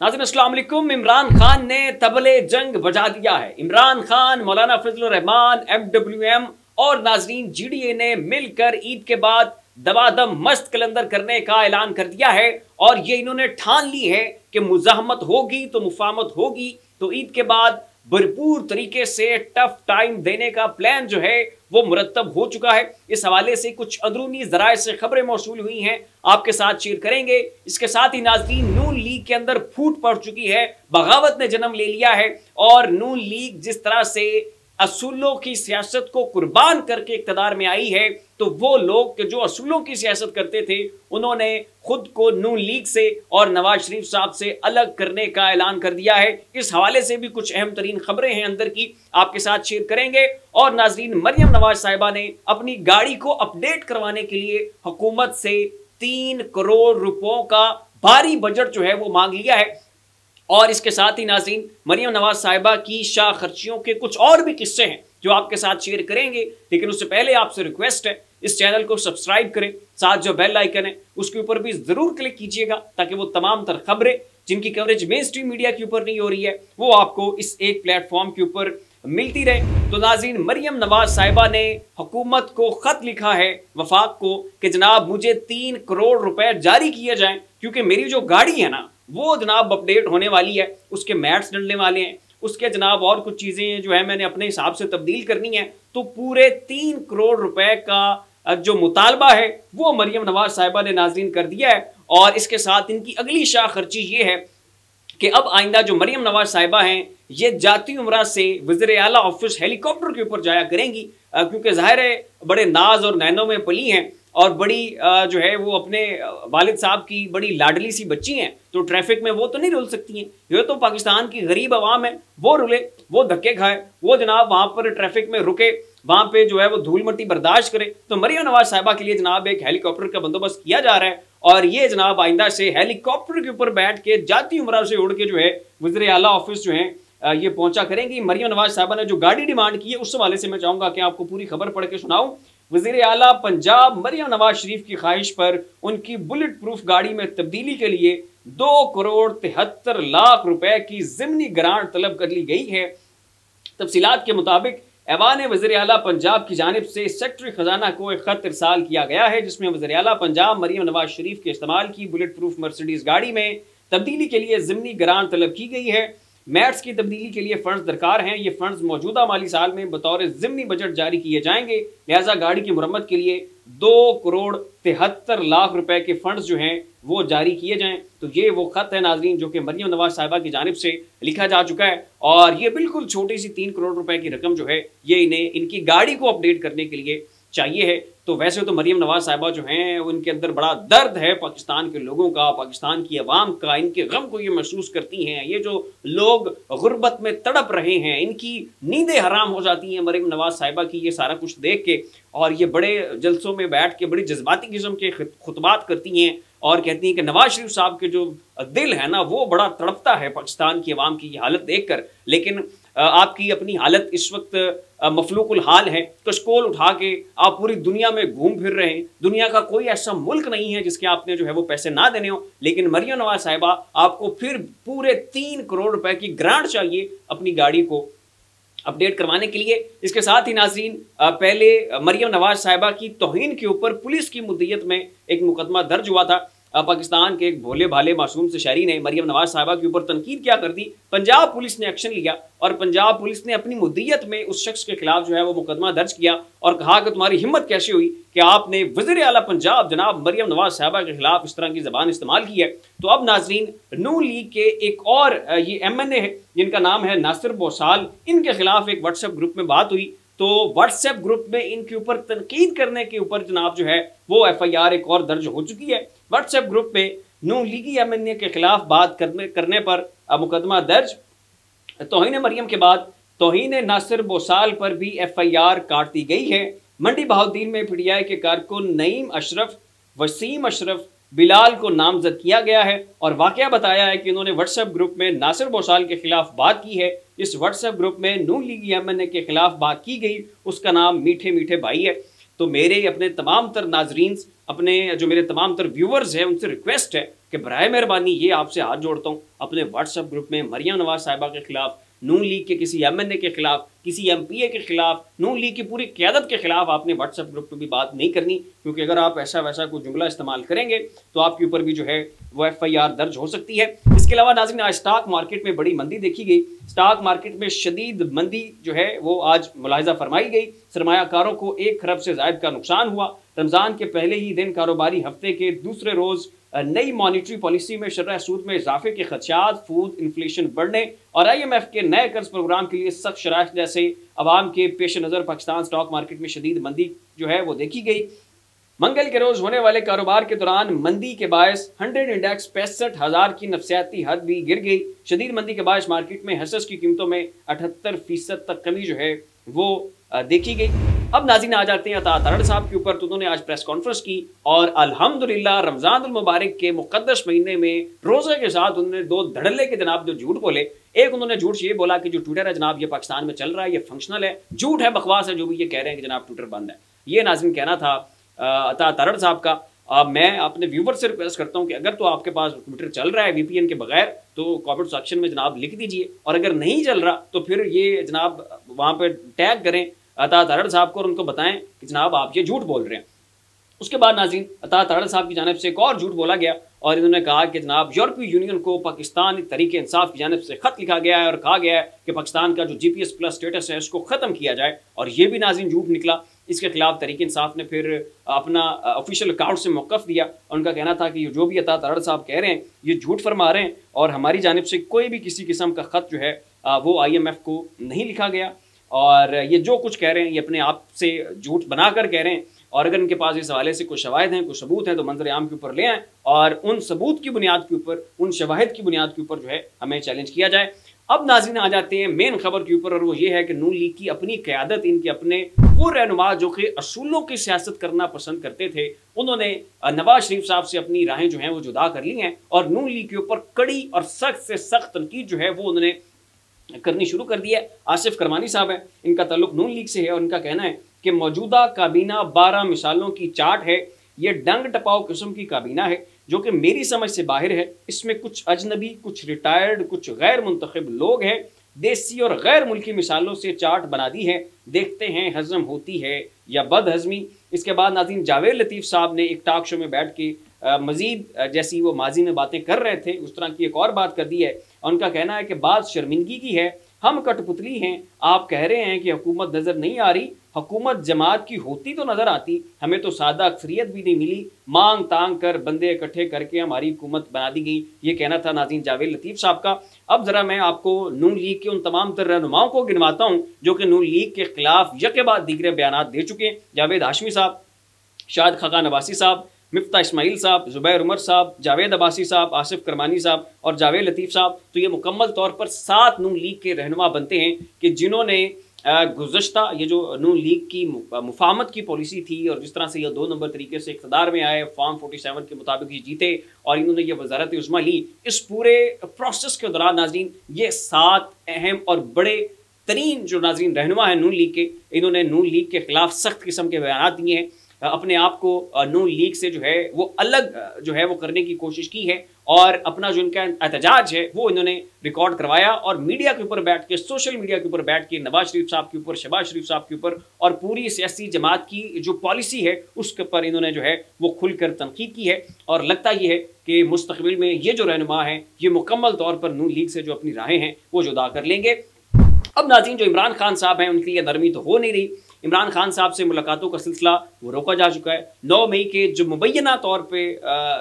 नाज़रीन अस्सलाम वालेकुम। इमरान खान ने तबले जंग बजा दिया है। इमरान खान, मौलाना फजलुर रहमान, MWM और नाज़रीन GDA ने मिलकर ईद के बाद दबादम मस्त कलंदर करने का ऐलान कर दिया है और ये इन्होंने ठान ली है कि मुज़ाहमत होगी तो मुफाहमत होगी। तो ईद के बाद भरपूर तरीके से टफ टाइम देने का प्लान जो है वो मुरतब हो चुका है। इस हवाले से कुछ अंदरूनी ज़राए से खबरें मौसूल हुई हैं, आपके साथ शेयर करेंगे। इसके साथ ही नाज़रीन नून लीग के अंदर फूट पड़ चुकी है, बगावत ने जन्म ले लिया है और नून लीग जिस तरह से असूलों की सियासत को कुर्बान करके इक़्तिदार में आई है, तो वो लोग जो असूलों की सियासत करते थे उन्होंने खुद को नून लीग से और नवाज शरीफ साहब से अलग करने का ऐलान कर दिया है। इस हवाले से भी कुछ अहम तरीन खबरें हैं अंदर की, आपके साथ शेयर करेंगे। और नाज़रीन मरियम नवाज साहिबा ने अपनी गाड़ी को अपडेट करवाने के लिए हुकूमत से 3 करोड़ रुपयों का भारी बजट जो है वो मांग लिया है। और इसके साथ ही नाज़रीन मरियम नवाज साहिबा की शाह खर्चियों के कुछ और भी किस्से हैं जो आपके साथ शेयर करेंगे। लेकिन उससे पहले आपसे रिक्वेस्ट है, इस चैनल को सब्सक्राइब करें, साथ जो बेल आइकन है उसके ऊपर भी जरूर क्लिक कीजिएगा ताकि वो तमाम तर खबरें जिनकी कवरेज मेन स्ट्रीम मीडिया के ऊपर नहीं हो रही है वो आपको इस एक प्लेटफॉर्म के ऊपर मिलती रहे। तो नाज़रीन मरियम नवाज साहिबा ने हुकूमत को खत लिखा है, वफाक को, कि जनाब मुझे 3 करोड़ रुपए जारी किए जाएं क्योंकि मेरी जो गाड़ी है ना वो जनाब अपडेट होने वाली है, उसके मैट्स डलने वाले हैं, उसके जनाब और कुछ चीज़ें जो है मैंने अपने हिसाब से तब्दील करनी है। तो पूरे 3 करोड़ रुपए का जो मुतालबा है वो मरियम नवाज साहिबा ने नाज़रीन कर दिया है। और इसके साथ इनकी अगली शाह खर्ची ये है कि अब आइंदा जो मरियम नवाज साहिबा हैं ये जाती उम्रा से वज़ीर आला ऑफिस हेलीकॉप्टर के ऊपर जाया करेंगी, क्योंकि ज़ाहिर है बड़े नाज और नैनों में पली हैं और बड़ी जो है वो अपने वालिद साहब की बड़ी लाडली सी बच्ची हैं, तो ट्रैफिक में वो तो नहीं रुल सकती हैं। ये तो पाकिस्तान की गरीब आवाम है, वो रुले, वो धक्के खाए, वो जनाब वहाँ पर ट्रैफिक में रुके, वहाँ पे जो है वो धूल मट्टी बर्दाश्त करे। तो मरियम नवाज साहिबा के लिए जनाब एक हेलीकॉप्टर का बंदोबस्त किया जा रहा है और ये जनाब आइंदा से हेलीकॉप्टर के ऊपर बैठ के जाती उम्रा से उड़ के जो है वज़ीर आला ऑफिस जो है ये पहुंचा करेंगी। मरियम नवाज साहिबा ने जो गाड़ी डिमांड की है उस हवाले से मैं चाहूंगा कि आपको पूरी खबर पढ़ के सुनाऊं। वज़ीर आला पंजाब मरियम नवाज शरीफ की ख्वाहिश पर उनकी बुलेट प्रूफ गाड़ी में तब्दीली के लिए 2 करोड़ 73 लाख रुपए की ज़िमनी ग्रांट तलब कर ली गई है। तफसीलात के मुताबिक ऐवान वज़ीर आला पंजाब की जानिब से सेक्रेटरी खजाना को एक खत इरसाल किया गया है जिसमें वज़ीर आला पंजाब मरियम नवाज शरीफ के इस्तेमाल की बुलेट प्रूफ मर्सिडीज गाड़ी में तब्दीली के लिए ज़िमनी ग्रांट तलब की गई है। मैट्स की तब्दीली के लिए फंड्स दरकार हैं। ये फंड्स मौजूदा माली साल में बतौर ज़िमनी बजट जारी किए जाएंगे, लिहाजा गाड़ी की मुरम्मत के लिए 2 करोड़ 73 लाख रुपए के फंड्स जो हैं वो जारी किए जाएं। तो ये वो खत है नाज़रीन जो कि मरियम नवाज साहिबा की जानिब से लिखा जा चुका है और ये बिल्कुल छोटी सी 3 करोड़ रुपए की रकम जो है ये इन्हें इनकी गाड़ी को अपडेट करने के लिए चाहिए है। तो वैसे तो मरियम नवाज साहिबा जो हैं उनके अंदर बड़ा दर्द है पाकिस्तान के लोगों का, पाकिस्तान की अवाम का, इनके गम को ये महसूस करती हैं। ये जो लोग गुर्बत में तड़प रहे हैं इनकी नींदें हराम हो जाती हैं मरियम नवाज साहिबा की ये सारा कुछ देख के, और ये बड़े जलसों में बैठ के बड़ी जज्बाती किस्म के खुतबात करती हैं और कहती हैं कि नवाज शरीफ साहब के जो दिल है ना वो बड़ा तड़पता है पाकिस्तान की अवाम की हालत देखकर। लेकिन आपकी अपनी हालत इस वक्त मफलूकुल हाल है, कशकोल उठा के आप पूरी दुनिया में घूम फिर रहे हैं। दुनिया का कोई ऐसा मुल्क नहीं है जिसके आपने जो है वो पैसे ना देने हो, लेकिन मरियम नवाज साहिबा आपको फिर पूरे 3 करोड़ रुपए की ग्रांट चाहिए अपनी गाड़ी को अपडेट करवाने के लिए। इसके साथ ही नाज़रीन पहले मरियम नवाज साहिबा की तौहीन के ऊपर पुलिस की मुद्दत में एक मुकदमा दर्ज हुआ था। पाकिस्तान के एक भोले भाले मासूम से शहरी ने मरियम नवाज साहिबा के ऊपर तनकीद क्या कर दी। पंजाब पुलिस ने एक्शन लिया और पंजाब पुलिस ने अपनी मुद्दत में उस शख्स के खिलाफ जो है वो मुकदमा दर्ज किया और कहा कि तुम्हारी हिम्मत कैसे हुई कि आपने वज़ीर आला पंजाब जनाब मरियम नवाज साहिबा के खिलाफ इस तरह की ज़बान इस्तेमाल की है। तो अब नाज़रीन नून लीग के एक और ये MNA है जिनका नाम है नासिर बोसाल, इनके खिलाफ एक व्हाट्सएप ग्रुप में बात हुई। तो व्हाट्सएप ग्रुप में इनके ऊपर तनकीद करने के ऊपर जनाब जो है वो FIR एक और दर्ज हो चुकी है। व्हाट्सएप ग्रुप में नून लीगी MNA के खिलाफ बात करने पर मुकदमा दर्ज। तौहीन मरियम के बाद तौहीन नासिर बोसाल पर भी FIR काट दी गई है। मंडी बहाउद्दीन में PTI के कारकुन नईम अशरफ, वसीम अशरफ, बिलाल को नामजद किया गया है और वाकया बताया है कि उन्होंने व्हाट्सएप ग्रुप में नासिर बोसाल के खिलाफ बात की है। इस व्हाट्सएप ग्रुप में नून लीगी MNA के खिलाफ बात की गई, उसका नाम मीठे मीठे भाई है। तो मेरे अपने तमाम तर नाजरीन, अपने जो मेरे तमाम तर व्यूवर्स हैं उनसे रिक्वेस्ट है कि बराए मेहरबानी ये आपसे हाथ जोड़ता हूँ, अपने व्हाट्सएप ग्रुप में मरियम नवाज साहिबा के खिलाफ, नून लीग के किसी MNA के खिलाफ, किसी MPA के खिलाफ, नून लीग की पूरी क़यादत के खिलाफ आपने व्हाट्सएप ग्रुप पर भी बात नहीं करनी, क्योंकि अगर आप ऐसा वैसा कोई जुमला इस्तेमाल करेंगे तो आपके ऊपर भी जो है वो FIR दर्ज हो सकती है। इसके अलावा नाज़रीन, आज स्टॉक मार्केट में बड़ी मंदी देखी गई। स्टॉक मार्केट में शदीद मंदी जो है वो आज मुलाहिजा फरमाई गई। सरमायाकारों को 1 खरब से ज़ायद का नुकसान हुआ। रमज़ान के पहले ही दिन कारोबारी हफ्ते के दूसरे रोज़ नई मॉनिटरी पॉलिसी में शरह सूद में इजाफे के खदशात, फूड इन्फ्लेशन बढ़ने और IMF के नए कर्ज प्रोग्राम के लिए सख्त शराइत जैसे अवाम के पेश नज़र पाकिस्तान स्टॉक मार्केट में शदीद मंदी जो है वो देखी गई। मंगल के रोज होने वाले कारोबार के दौरान मंदी के बायस 100 इंडेक्स 65,000 की नफसियाती हद भी गिर गई। शदीद मंदी के बायस मार्केट में हसस की कीमतों में 78% तक कमी जो है वो देखी गई। अब नाज़रीन आ जाते हैं अता तरड़ साहब के ऊपर। तो उन्होंने आज प्रेस कॉन्फ्रेंस की और अल्हम्दुलिल्लाह रमज़ान मुबारक के मुक़द्दस महीने में रोज़े के साथ उन्होंने 2 धड़ल्ले के जनाब जो झूठ बोले। एक उन्होंने झूठ ये बोला कि जो ट्विटर है जनाब ये पाकिस्तान में चल रहा है, ये फंक्शनल है, झूठ है, बकवास है जो भी ये कह रहे हैं कि जनाब ट्विटर बंद है। ये नाज़रीन कहना था अता तरड़ साहब का। मैं अपने व्यूवर से रिक्वेस्ट करता हूँ कि अगर तो आपके पास ट्विटर चल रहा है VPN के बगैर तो कमेंट सेक्शन में जनाब लिख दीजिए, और अगर नहीं चल रहा तो फिर ये जनाब वहाँ पर टैग करें अता तरड़ साहब को और उनको बताएं कि जनाब आप ये झूठ बोल रहे हैं। उसके बाद नाज़रीन अता तरड़ साहब की जानिब से एक और झूठ बोला गया और इन्होंने कहा कि जनाब यूरोपीय यूनियन को पाकिस्तान तहरीक इंसाफ की जानिब से ख़त लिखा गया है और कहा गया है कि पाकिस्तान का जो GPS+ स्टेटस है उसको ख़त्म किया जाए, और ये भी नाज़रीन झूठ निकला। इसके खिलाफ तहरीक इंसाफ ने फिर अपना ऑफिशियल अकाउंट से मौक़िफ़ दिया और उनका कहना था कि जो भी अता तरड़ साहब कह रहे हैं ये झूठ फरमा रहे हैं और हमारी जानिब से कोई भी किसी किस्म का ख़त जो है वो IMF को नहीं लिखा गया, और ये जो कुछ कह रहे हैं ये अपने आप से झूठ बनाकर कह रहे हैं। और अगर इनके पास इस हवाले से कुछ शवाहिद हैं, कुछ सबूत हैं तो मंजर आम के ऊपर ले आएँ और उन सबूत की बुनियाद के ऊपर, उन शवाहिद की बुनियाद के ऊपर जो है हमें चैलेंज किया जाए। अब नाज़रीन आ जाते हैं मेन खबर के ऊपर, और वो ये है कि नून लीग की अपनी क़यादत, इनके अपने वो रहनुमा जो कि असूलों की सियासत करना पसंद करते थे, उन्होंने नवाज शरीफ साहब से अपनी राहें जो हैं वो जुदा कर ली हैं और नून लीग के ऊपर कड़ी और सख्त से सख्त तनकीद जो है वो उन्होंने करनी शुरू कर दी है। आसिफ करमानी साहब हैं, इनका ताल्लुक नून लीग से है और इनका कहना है कि मौजूदा काबीना 12 मिसालों की चाट है। ये डंग टपाओ किस्म की काबीना है जो कि मेरी समझ से बाहर है। इसमें कुछ अजनबी, कुछ रिटायर्ड, कुछ गैर मुंतखब लोग हैं। देसी और गैर मुल्की मिसालों से चाट बना दी है, देखते हैं हजम होती है या बदहजमी। इसके बाद नाज़रीन जावेद लतीफ़ साहब ने एक टॉक शो में बैठ के मज़ीद जैसी वो माजी में बातें कर रहे थे उस तरह की एक और बात कर दी है और उनका कहना है कि बात शर्मिंदगी की है, हम कठपुतली हैं। आप कह रहे हैं कि हुकूमत नज़र नहीं आ रही, हुकूमत जमात की होती तो नज़र आती, हमें तो सादा अक्सरियत भी नहीं मिली, मांग तांग कर बंदे इकट्ठे करके हमारी हुकूमत बना दी गई। ये कहना था नाज़रीन जावेद लतीफ़ साहब का। अब ज़रा मैं आपको नून लीग के उन तमाम तर रहनुमाओं को गिनवाता हूँ जो कि नून लीग के खिलाफ यके बाद दीगरे बयान दे चुके हैं। जावेद हाशमी साहब, शाद खाकान अब्बासी साहब, मिफ्ता इस्माइल साहब, ज़ुबैर उमर साहब, जावेद अब्बासी साहब, आसिफ करमानी साहब और जावेद लतीफ़ साहब। तो ये मुकम्मल तौर पर 7 नून लीग के रहनुमा बनते हैं कि जिन्होंने गुज़श्ता ये जो नून लीग की मुफाहमत की पॉलिसी थी और जिस तरह से ये 2 नंबर तरीके से इक़्तिदार में आए, फॉर्म 47 के मुताबिक ही जीते और इन्होंने ये वज़ारत उज़्मा ली। इस पूरे प्रोसेस के दौरान नाज़रीन ये 7 अहम और बड़े तरीन जो नाज़रीन रहनुमा है नून लीग के, इन्होंने नून लीग के ख़िलाफ़ सख्त किस्म के बयान दिए हैं, अपने आप को नून लीग से जो है वो अलग जो है वो करने की कोशिश की है और अपना जो इनका एहतजाज है वो इन्होंने रिकॉर्ड करवाया और मीडिया के ऊपर बैठ के, सोशल मीडिया के ऊपर बैठ के नवाज शरीफ साहब के ऊपर, शहबाज शरीफ साहब के ऊपर और पूरी सियासी जमात की जो पॉलिसी है उसके ऊपर इन्होंने जो है वो खुलकर तनकीद की है। और लगता ये है कि मुस्तकबिल में ये जो रहनुमा है ये मुकम्मल तौर पर नून लीग से जो अपनी राहें हैं वो जुदा कर लेंगे। अब नाज़रीन जो इमरान खान साहब हैं उनके लिए नरमी तो हो नहीं रही। इमरान खान साहब से मुलाकातों का सिलसिला वो रोका जा चुका है। 9 मई के जो मुबैना तौर पे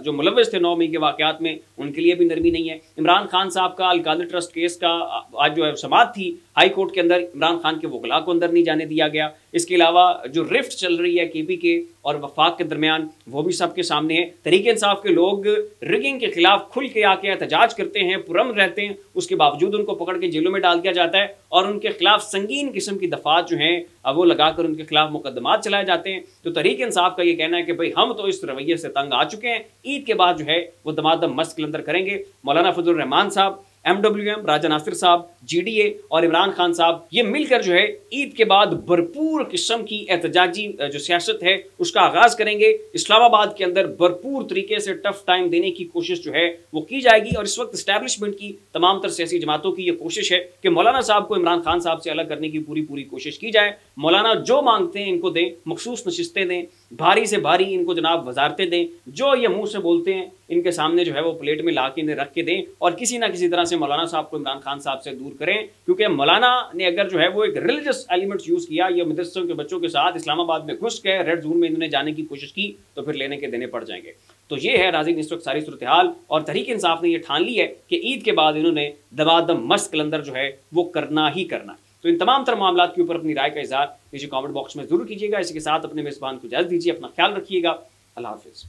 जो मुलव्वस थे 9 मई के वाक़यात में, उनके लिए भी नरमी नहीं है। इमरान खान साहब का अल-कादिर ट्रस्ट केस का आज जो है समाअत थी हाई कोर्ट के अंदर, इमरान खान के वकला को अंदर नहीं जाने दिया गया। इसके अलावा जो रिफ्ट चल रही है KP के और वफाक के दरमियान वो भी सबके सामने है। तहरीक इंसाफ के लोग रिगिंग के खिलाफ खुल के आके एहतजाज करते हैं, पुरअमन रहते हैं, उसके बावजूद उनको पकड़ के जेलों में डाल दिया जाता है और उनके खिलाफ संगीन किस्म की दफात जो हैं वो लगाकर उनके खिलाफ मुकदमात चलाए जाते हैं। तो तहरीक इंसाफ का ये कहना है कि भाई हम तो इस रवैये से तंग आ चुके हैं, ईद के बाद जो है वो दमादम मस्त कलंदर करेंगे। मौलाना फजल रहमान साहब MWM, राजा नासिर साहब, GDA और इमरान खान साहब ये मिलकर जो है ईद के बाद भरपूर किस्म की एहतजाजी जो सियासत है उसका आगाज करेंगे। इस्लामाबाद के अंदर भरपूर तरीके से टफ टाइम देने की कोशिश जो है वो की जाएगी। और इस वक्त इस्टेब्लिशमेंट की तमाम तर सियासी जमातों की ये कोशिश है कि मौलाना साहब को इमरान खान साहब से अलग करने की पूरी कोशिश की जाए। मौलाना जो मांगते हैं इनको दें, मखसूस नशिस्तें दें, भारी से भारी इनको जनाब वजारतें दें, जो ये मुंह से बोलते हैं इनके सामने जो है वो प्लेट में ला के इन्हें रख के दें और किसी ना किसी तरह से मौलाना साहब को इमरान खान साहब से दूर करें। क्योंकि मौलाना ने अगर जो है वो एक रिलीजियस एलिमेंट यूज किया, ये मदरसों के बच्चों के साथ इस्लामाबाद में घुस गए, रेड जोन में इन्होंने जाने की कोशिश की तो फिर लेने के देने पड़ जाएंगे। तो ये है नाज़रीन इस वक्त सारी सूरत हाल। और तहरीक इंसाफ ने यह ठान ली है कि ईद के बाद इन्होंने दमादम मस्त कलंदर जो है वो करना ही करना। तो इन तमाम तरह मामला के ऊपर अपनी राय का इजहार नीचे कमेंट बॉक्स में जरूर कीजिएगा। इसी के साथ अपने मेजबान को इजाजत दीजिए, अपना ख्याल रखिएगा। अल्लाह हाफिज।